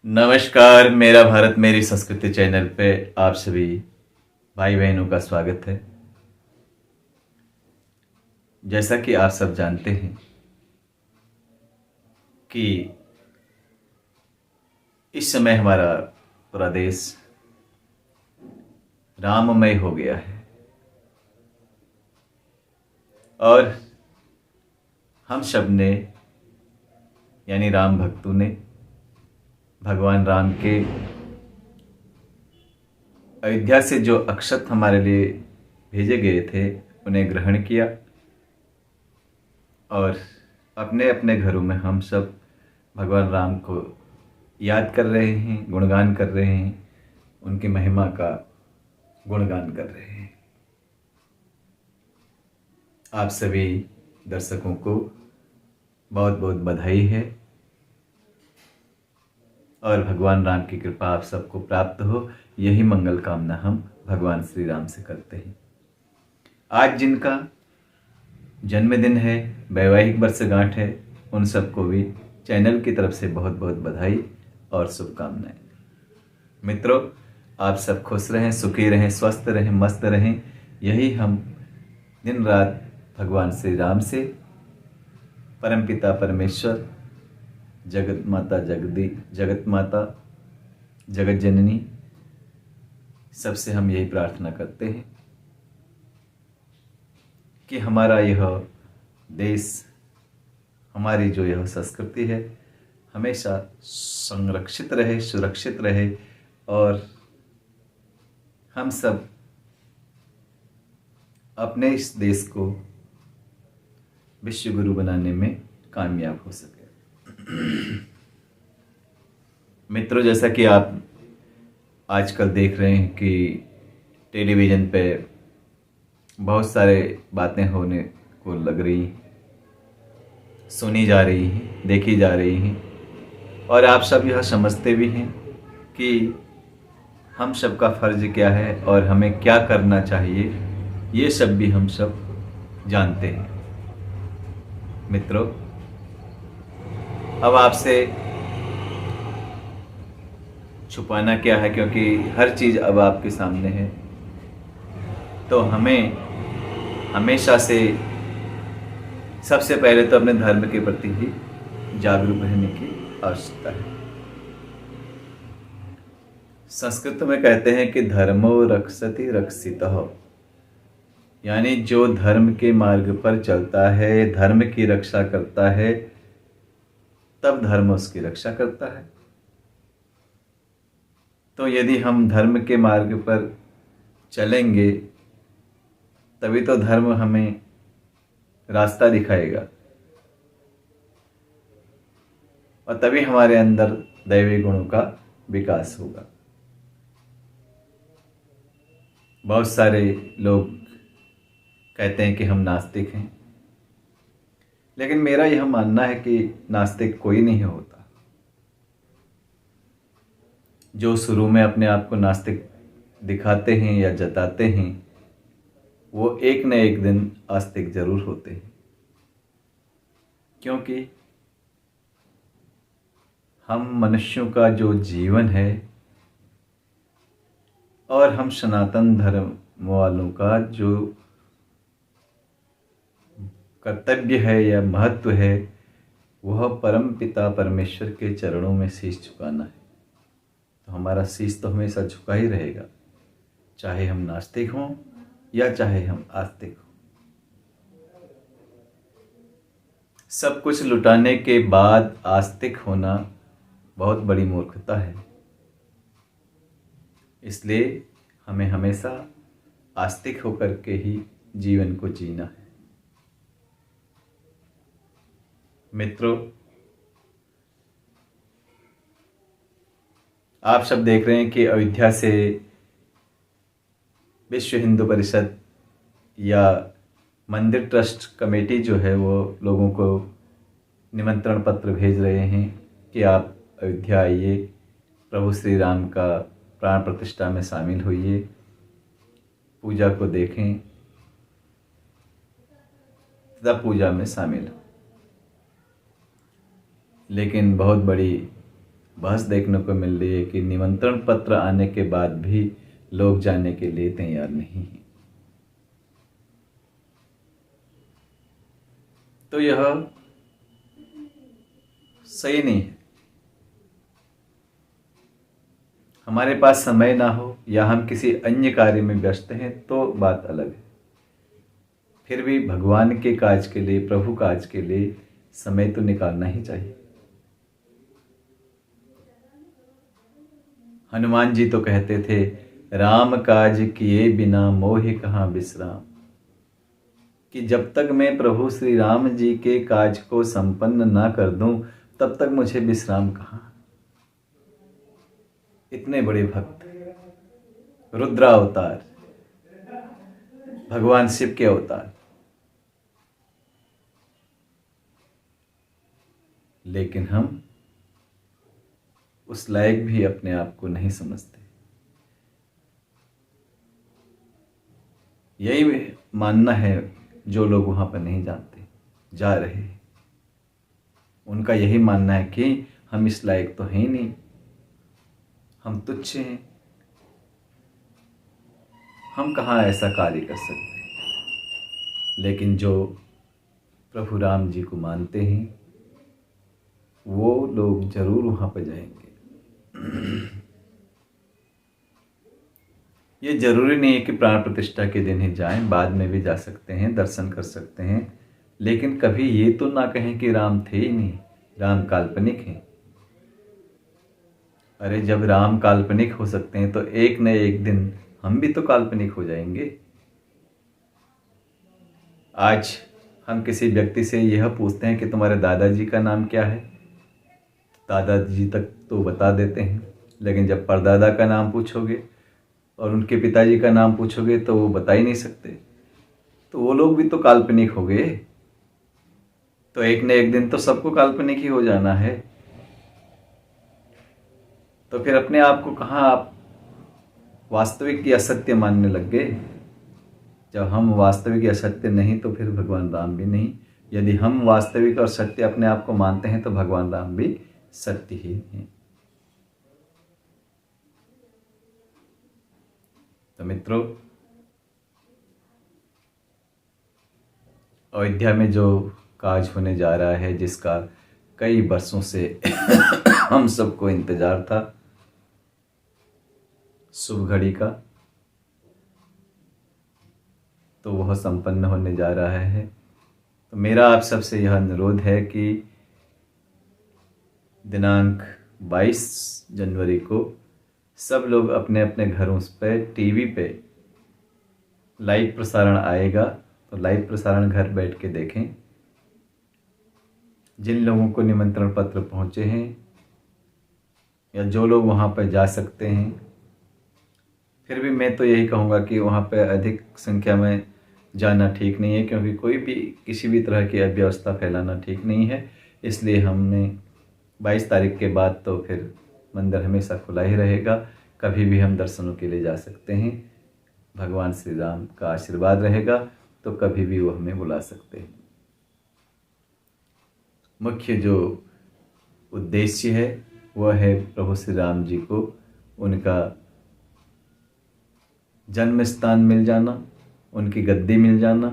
नमस्कार। मेरा भारत मेरी संस्कृति चैनल पे आप सभी भाई बहनों का स्वागत है। जैसा कि आप सब जानते हैं कि इस समय हमारा पूरा देश राममय हो गया है और हम सब ने यानी राम भक्तों ने भगवान राम के अयोध्या से जो अक्षत हमारे लिए भेजे गए थे उन्हें ग्रहण किया और अपने अपने घरों में हम सब भगवान राम को याद कर रहे हैं, गुणगान कर रहे हैं, उनकी महिमा का गुणगान कर रहे हैं। आप सभी दर्शकों को बहुत बहुत बधाई है और भगवान राम की कृपा आप सबको प्राप्त हो, यही मंगल कामना हम भगवान श्री राम से करते हैं। आज जिनका जन्मदिन है, वैवाहिक वर्षगांठ है, उन सबको भी चैनल की तरफ से बहुत बहुत बधाई और शुभकामनाएं। मित्रों, आप सब खुश रहें, सुखी रहें, स्वस्थ रहें, मस्त रहें, यही हम दिन रात भगवान श्री राम से, परमपिता परमेश्वर, जगत माता जगत माता जगत जननी, सबसे हम यही प्रार्थना करते हैं कि हमारा यह देश, हमारी जो यह संस्कृति है, हमेशा संरक्षित रहे, सुरक्षित रहे और हम सब अपने इस देश को विश्व गुरु बनाने में कामयाब हो सके। मित्रों, जैसा कि आप आजकल देख रहे हैं कि टेलीविज़न पे बहुत सारे बातें होने को लग रही हैं, सुनी जा रही हैं, देखी जा रही हैं और आप सब यह समझते भी हैं कि हम सब का फर्ज क्या है और हमें क्या करना चाहिए, ये सब भी हम सब जानते हैं। मित्रों, अब आपसे छुपाना क्या है, क्योंकि हर चीज़ अब आपके सामने है, तो हमें हमेशा से सबसे पहले तो अपने धर्म के प्रति ही जागरूक रहने की आवश्यकता है। संस्कृत में कहते हैं कि धर्मो रक्षति रक्षितः, यानी जो धर्म के मार्ग पर चलता है, धर्म की रक्षा करता है, तब धर्म उसकी रक्षा करता है। तो यदि हम धर्म के मार्ग पर चलेंगे तभी तो धर्म हमें रास्ता दिखाएगा और तभी हमारे अंदर दैवी गुणों का विकास होगा। बहुत सारे लोग कहते हैं कि हम नास्तिक हैं, लेकिन मेरा यह मानना है कि नास्तिक कोई नहीं होता। जो शुरू में अपने आप को नास्तिक दिखाते हैं या जताते हैं, वो एक न एक दिन आस्तिक जरूर होते हैं, क्योंकि हम मनुष्यों का जो जीवन है और हम सनातन धर्म वालों का जो कर्तव्य है या महत्व है, वह परम पिता परमेश्वर के चरणों में शीश झुकाना है। तो हमारा शीश तो हमेशा झुका ही रहेगा, चाहे हम नास्तिक हों या चाहे हम आस्तिक हों। सब कुछ लुटाने के बाद आस्तिक होना बहुत बड़ी मूर्खता है। इसलिए हमें हमेशा आस्तिक होकर के ही जीवन को जीना है। मित्रों, आप सब देख रहे हैं कि अयोध्या से विश्व हिंदू परिषद या मंदिर ट्रस्ट कमेटी जो है वो लोगों को निमंत्रण पत्र भेज रहे हैं कि आप अयोध्या आइए, प्रभु श्री राम का प्राण प्रतिष्ठा में शामिल होइए, पूजा को देखें तथा पूजा में शामिल हो। लेकिन बहुत बड़ी बहस देखने को मिल रही है कि निमंत्रण पत्र आने के बाद भी लोग जाने के लिए तैयार नहीं हैं। तो यह सही नहीं है। हमारे पास समय ना हो या हम किसी अन्य कार्य में व्यस्त हैं तो बात अलग है, फिर भी भगवान के काज के लिए, प्रभु काज के लिए समय तो निकालना ही चाहिए। हनुमान जी तो कहते थे, राम काज किए बिना मोहि कहाँ विश्राम, कि जब तक मैं प्रभु श्री राम जी के काज को संपन्न ना कर दूं तब तक मुझे विश्राम कहाँ। इतने बड़े भक्त, रुद्रावतार, भगवान शिव के अवतार, लेकिन हम उस लायक भी अपने आप को नहीं समझते। यही मानना है जो लोग वहां पर नहीं जानते, जा रहे हैं, उनका यही मानना है कि हम इस लायक तो हैं ही नहीं, हम तुच्छ हैं, हम कहाँ ऐसा कार्य कर सकते हैं। लेकिन जो प्रभु राम जी को मानते हैं वो लोग जरूर वहां पर जाएंगे। ये जरूरी नहीं है कि प्राण प्रतिष्ठा के दिन ही जाएं, बाद में भी जा सकते हैं, दर्शन कर सकते हैं, लेकिन कभी ये तो ना कहें कि राम थे ही नहीं, राम काल्पनिक हैं। अरे जब राम काल्पनिक हो सकते हैं तो एक न एक दिन हम भी तो काल्पनिक हो जाएंगे। आज हम किसी व्यक्ति से यह पूछते हैं कि तुम्हारे दादाजी का नाम क्या है, दादाजी तक तो बता देते हैं, लेकिन जब परदादा का नाम पूछोगे और उनके पिताजी का नाम पूछोगे तो वो बता ही नहीं सकते। तो वो लोग भी तो काल्पनिक हो गए। तो एक न एक दिन तो सबको काल्पनिक ही हो जाना है। तो फिर अपने आप को कहाँ आप वास्तविक या सत्य मानने लग गए। जब हम वास्तविक या सत्य नहीं तो फिर भगवान राम भी नहीं। यदि हम वास्तविक और सत्य अपने आप को मानते हैं तो भगवान राम भी सत्य ही हैं। तो मित्रों, अयोध्या में जो काज होने जा रहा है, जिसका कई वर्षों से हम सबको इंतजार था, शुभ घड़ी का, तो वह संपन्न होने जा रहा है। तो मेरा आप सबसे यह अनुरोध है कि दिनांक 22 जनवरी को सब लोग अपने अपने घरों पर टीवी पे लाइव प्रसारण आएगा, तो लाइव प्रसारण घर बैठ के देखें। जिन लोगों को निमंत्रण पत्र पहुंचे हैं या जो लोग वहां पर जा सकते हैं, फिर भी मैं तो यही कहूँगा कि वहाँ पर अधिक संख्या में जाना ठीक नहीं है, क्योंकि कोई भी किसी भी तरह की अव्यवस्था फैलाना ठीक नहीं है। इसलिए हमने 22 तारीख के बाद तो फिर मंदिर हमेशा खुला ही रहेगा, कभी भी हम दर्शनों के लिए जा सकते हैं। भगवान श्री राम का आशीर्वाद रहेगा तो कभी भी वो हमें बुला सकते हैं। मुख्य जो उद्देश्य है वह है प्रभु श्री राम जी को उनका जन्म स्थान मिल जाना, उनकी गद्दी मिल जाना।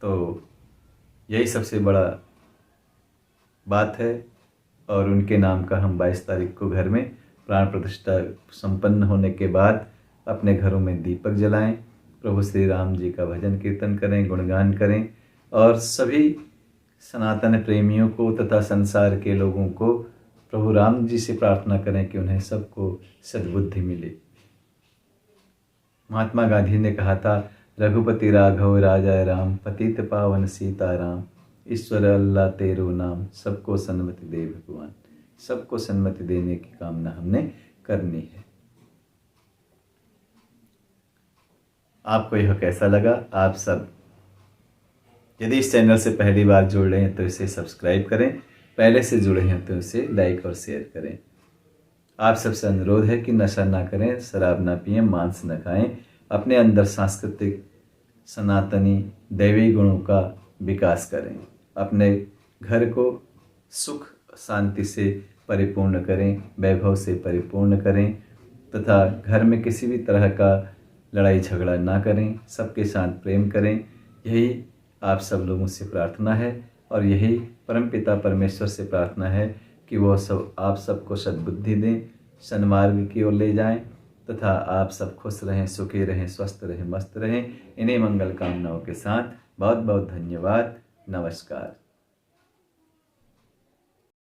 तो यही सबसे बड़ा बात है। और उनके नाम का हम 22 तारीख को घर में प्राण प्रतिष्ठा संपन्न होने के बाद अपने घरों में दीपक जलाएं, प्रभु श्री राम जी का भजन कीर्तन करें, गुणगान करें और सभी सनातन प्रेमियों को तथा संसार के लोगों को प्रभु राम जी से प्रार्थना करें कि उन्हें सबको सद्बुद्धि मिले। महात्मा गांधी ने कहा था, रघुपति राघव राजा राम, पतित पावन सीताराम, ईश्वर अल्लाह तेरो नाम, सबको सन्मति दे भगवान। सबको सन्मति देने की कामना हमने करनी है। आपको यह कैसा लगा? आप सब यदि इस चैनल से पहली बार जुड़ रहे हैं तो इसे सब्सक्राइब करें, पहले से जुड़े हैं तो इसे लाइक और शेयर करें। आप सबसे अनुरोध है कि नशा ना करें, शराब ना पिएं, मांस न खाएं, अपने अंदर सांस्कृतिक सनातनी दैवी गुणों का विकास करें, अपने घर को सुख शांति से परिपूर्ण करें, वैभव से परिपूर्ण करें तथा घर में किसी भी तरह का लड़ाई झगड़ा ना करें, सबके साथ प्रेम करें। यही आप सब लोगों से प्रार्थना है और यही परमपिता परमेश्वर से प्रार्थना है कि वो सब आप सबको सद्बुद्धि दें, सन्मार्ग की ओर ले जाएं तथा आप सब खुश रहें, सुखी रहें, स्वस्थ रहें, मस्त रहें। इन्हीं मंगल कामनाओं के साथ बहुत बहुत धन्यवाद। नमस्कार।